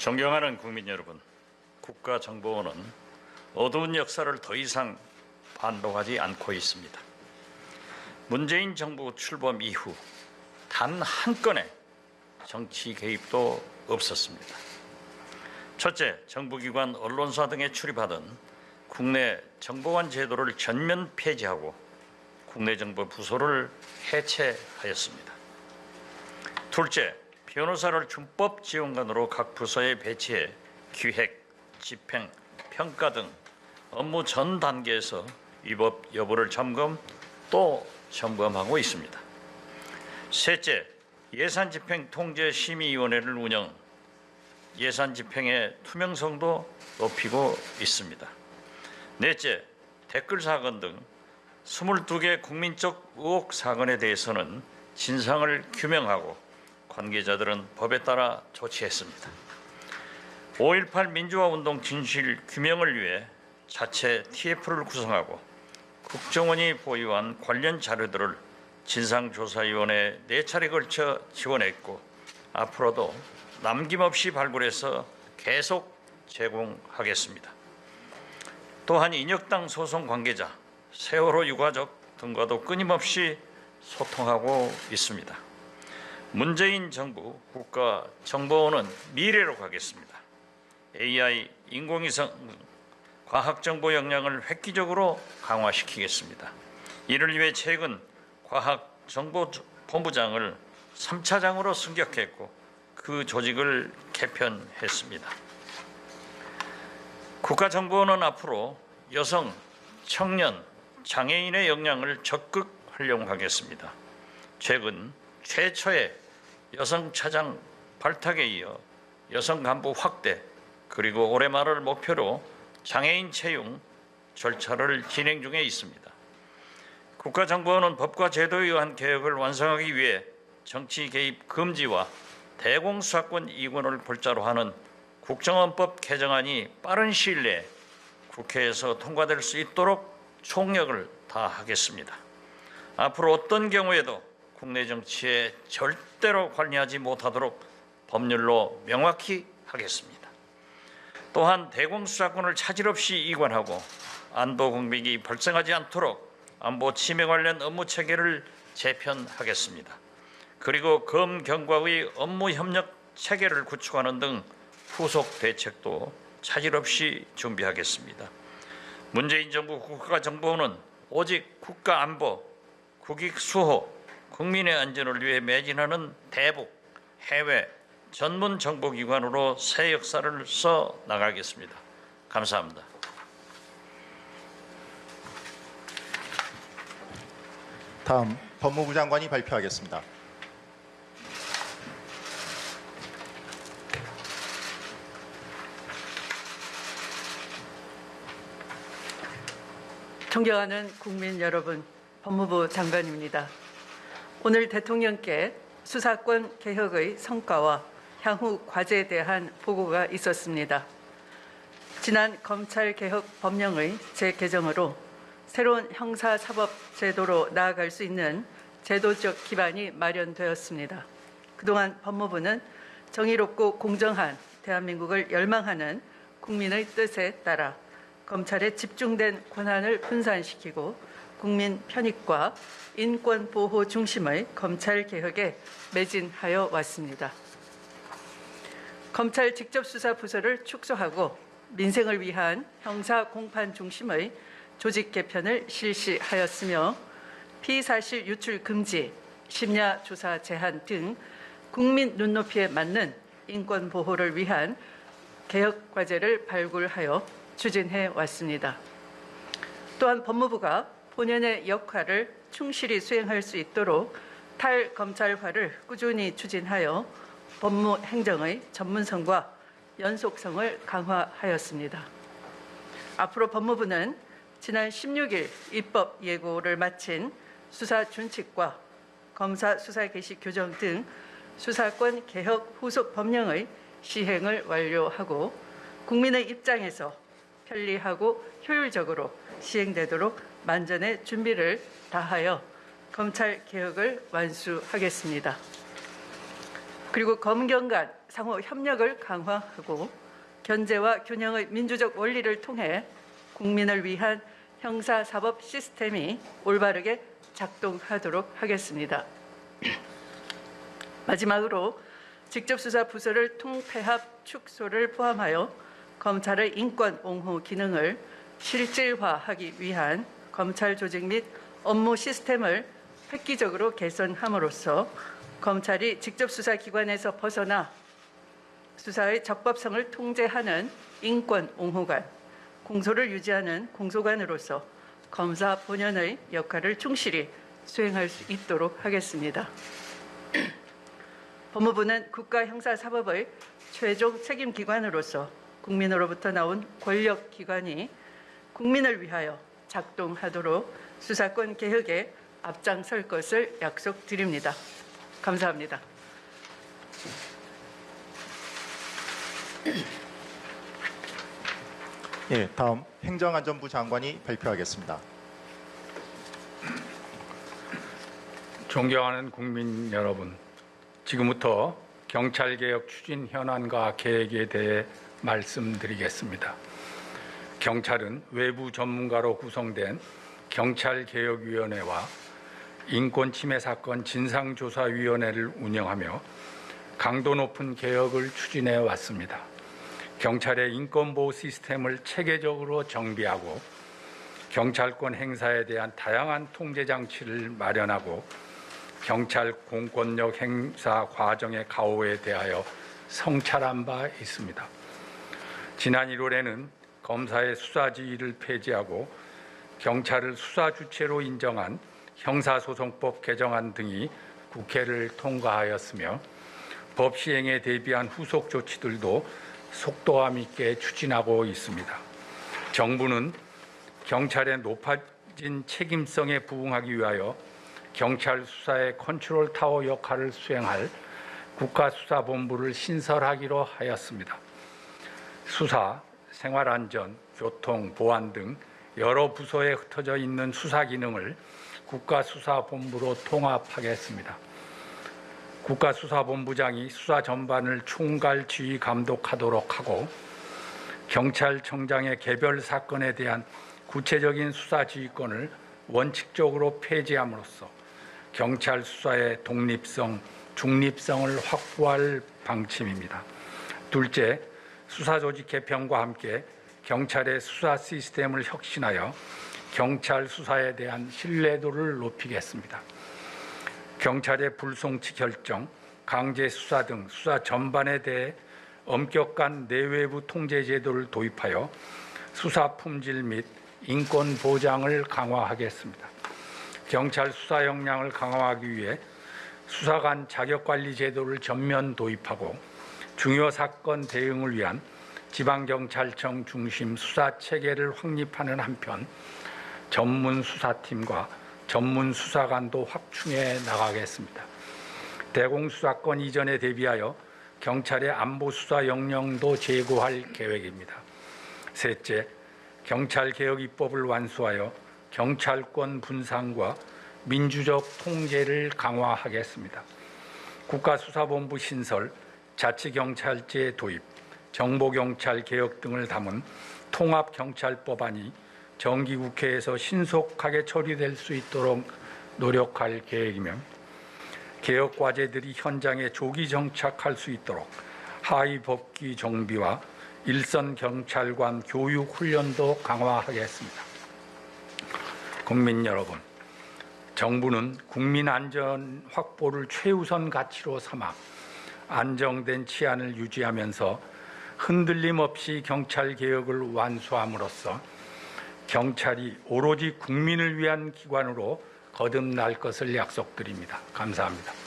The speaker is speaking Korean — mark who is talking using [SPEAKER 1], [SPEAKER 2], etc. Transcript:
[SPEAKER 1] 존경하는 국민 여러분, 국가정보원은 어두운 역사를 더 이상 반복하지 않고 있습니다. 문재인 정부 출범 이후 단 한 건의 정치 개입도 없었습니다. 첫째, 정부기관, 언론사 등에 출입하던 국내 정보원 제도를 전면 폐지하고 국내 정보 부서를 해체하였습니다. 둘째, 변호사를 준법 지원관으로 각 부서에 배치해 기획, 집행, 평가 등 업무 전 단계에서 위법 여부를 점검 또 점검하고 있습니다. 셋째, 예산집행통제심의위원회를 운영, 예산집행의 투명성도 높이고 있습니다. 넷째, 댓글 사건 등 22개 국민적 의혹 사건에 대해서는 진상을 규명하고 관계자들은 법에 따라 조치했습니다. 5.18 민주화운동 진실 규명을 위해 자체 TF를 구성하고 국정원이 보유한 관련 자료들을 진상조사위원회에 4차례 걸쳐 지원했고 앞으로도 남김없이 발굴해서 계속 제공하겠습니다. 또한 인혁당 소송 관계자, 세월호 유가족 등과도 끊임없이 소통하고 있습니다. 문재인 정부 국가정보원은 미래로 가겠습니다. AI, 인공위성, 과학정보 역량을 획기적으로 강화시키겠습니다. 이를 위해 최근 과학정보본부장을 3차장으로 승격했고 그 조직을 개편했습니다. 국가정보원은 앞으로 여성, 청년, 장애인의 역량을 적극 활용하겠습니다. 최근 최초의 여성차장 발탁에 이어 여성 간부 확대 그리고 올해 말을 목표로 장애인 채용 절차를 진행 중에 있습니다. 국가정보원은 법과 제도에 의한 개혁을 완성하기 위해 정치 개입 금지와 대공수사권 이관을 골자로 하는 국정원법 개정안이 빠른 시일 내에 국회에서 통과될 수 있도록 총력을 다하겠습니다. 앞으로 어떤 경우에도 국내 정치에 절대로 관여하지 못하도록 법률로 명확히 하겠습니다. 또한 대공수사권을 차질 없이 이관하고 안보 공백이 발생하지 않도록 안보 침해 관련 업무 체계를 재편하겠습니다. 그리고 검, 경과의 업무 협력 체계를 구축하는 등 후속 대책도 차질 없이 준비하겠습니다. 문재인 정부 국가정보원은 오직 국가 안보, 국익 수호, 국민의 안전을 위해 매진하는 대북, 해외, 전문 정보기관으로 새 역사를 써 나가겠습니다. 감사합니다.
[SPEAKER 2] 다음 법무부 장관이 발표하겠습니다.
[SPEAKER 3] 존경하는 국민 여러분, 법무부 장관입니다. 오늘 대통령께 수사권 개혁의 성과와 향후 과제에 대한 보고가 있었습니다. 지난 검찰개혁 법령의 재개정으로 새로운 형사사법제도로 나아갈 수 있는 제도적 기반이 마련되었습니다. 그동안 법무부는 정의롭고 공정한 대한민국을 열망하는 국민의 뜻에 따라 검찰의 집중된 권한을 분산시키고 국민 편익과 인권 보호 중심의 검찰 개혁에 매진하여 왔습니다. 검찰 직접수사 부서를 축소하고 민생을 위한 형사 공판 중심의 조직 개편을 실시하였으며 피사실 유출 금지, 심야 조사 제한 등 국민 눈높이에 맞는 인권 보호를 위한 개혁 과제를 발굴하여 추진해 왔습니다. 또한 법무부가 본연의 역할을 충실히 수행할 수 있도록 탈검찰화를 꾸준히 추진하여 법무 행정의 전문성과 연속성을 강화하였습니다. 앞으로 법무부는 지난 16일 입법 예고를 마친 수사 준칙과 검사 수사 개시 규정 등 수사권 개혁 후속 법령의 시행을 완료하고 국민의 입장에서 편리하고 효율적으로 시행되도록 만전의 준비를 다하여 검찰 개혁을 완수하겠습니다. 그리고 검경간 상호 협력을 강화하고 견제와 균형의 민주적 원리를 통해 국민을 위한 형사사법 시스템이 올바르게 작동하도록 하겠습니다. 마지막으로 직접수사 부서를 통폐합 축소를 포함하여 검찰의 인권 옹호 기능을 실질화하기 위한 검찰 조직 및 업무 시스템을 획기적으로 개선함으로써 검찰이 직접수사 기관에서 벗어나 수사의 적법성을 통제하는 인권 옹호관, 공소를 유지하는 공소관으로서 검사 본연의 역할을 충실히 수행할 수 있도록 하겠습니다. 법무부는 국가형사사법의 최종 책임기관으로서 국민으로부터 나온 권력기관이 국민을 위하여 작동하도록 수사권 개혁에 앞장설 것을 약속드립니다. 감사합니다.
[SPEAKER 2] 예, 다음 행정안전부 장관이 발표하겠습니다.
[SPEAKER 4] 존경하는 국민 여러분, 지금부터 경찰개혁 추진 현안과 계획에 대해 말씀드리겠습니다. 경찰은 외부 전문가로 구성된 경찰개혁위원회와 인권침해 사건 진상조사위원회를 운영하며 강도 높은 개혁을 추진해 왔습니다. 경찰의 인권보호 시스템을 체계적으로 정비하고 경찰권 행사에 대한 다양한 통제 장치를 마련하고 경찰 공권력 행사 과정의 가오에 대하여 성찰한 바 있습니다. 지난 1월에는 검사의 수사지휘를 폐지하고 경찰을 수사 주체로 인정한 형사소송법 개정안 등이 국회를 통과하였으며 법 시행에 대비한 후속 조치들도 속도감 있게 추진하고 있습니다. 정부는 경찰의 높아진 책임성에 부응하기 위하여 경찰 수사의 컨트롤 타워 역할을 수행할 국가수사본부를 신설하기로 하였습니다. 수사, 생활안전, 교통, 보안 등 여러 부서에 흩어져 있는 수사 기능을 국가수사본부로 통합하겠습니다. 국가수사본부장이 수사 전반을 총괄 지휘 감독하도록 하고 경찰청장의 개별 사건에 대한 구체적인 수사 지휘권을 원칙적으로 폐지함으로써 경찰 수사의 독립성, 중립성을 확보할 방침입니다. 둘째, 수사조직 개편과 함께 경찰의 수사 시스템을 혁신하여 경찰 수사에 대한 신뢰도를 높이겠습니다. 경찰의 불송치 결정, 강제 수사 등 수사 전반에 대해 엄격한 내외부 통제 제도를 도입하여 수사 품질 및 인권 보장을 강화하겠습니다. 경찰 수사 역량을 강화하기 위해 수사관 자격관리 제도를 전면 도입하고 중요 사건 대응을 위한 지방경찰청 중심 수사 체계를 확립하는 한편 전문 수사팀과 전문 수사관도 확충해 나가겠습니다. 대공수사권 이전에 대비하여 경찰의 안보 수사 역량도 제고할 계획입니다. 셋째, 경찰개혁 입법을 완수하여 경찰권 분산과 민주적 통제를 강화하겠습니다. 국가수사본부 신설, 자치경찰제 도입, 정보경찰 개혁 등을 담은 통합경찰법안이 정기국회에서 신속하게 처리될 수 있도록 노력할 계획이며 개혁 과제들이 현장에 조기 정착할 수 있도록 하위 법규 정비와 일선 경찰관 교육 훈련도 강화하겠습니다. 국민 여러분, 정부는 국민 안전 확보를 최우선 가치로 삼아 안정된 치안을 유지하면서 흔들림 없이 경찰 개혁을 완수함으로써 경찰이 오로지 국민을 위한 기관으로 거듭날 것을 약속드립니다. 감사합니다.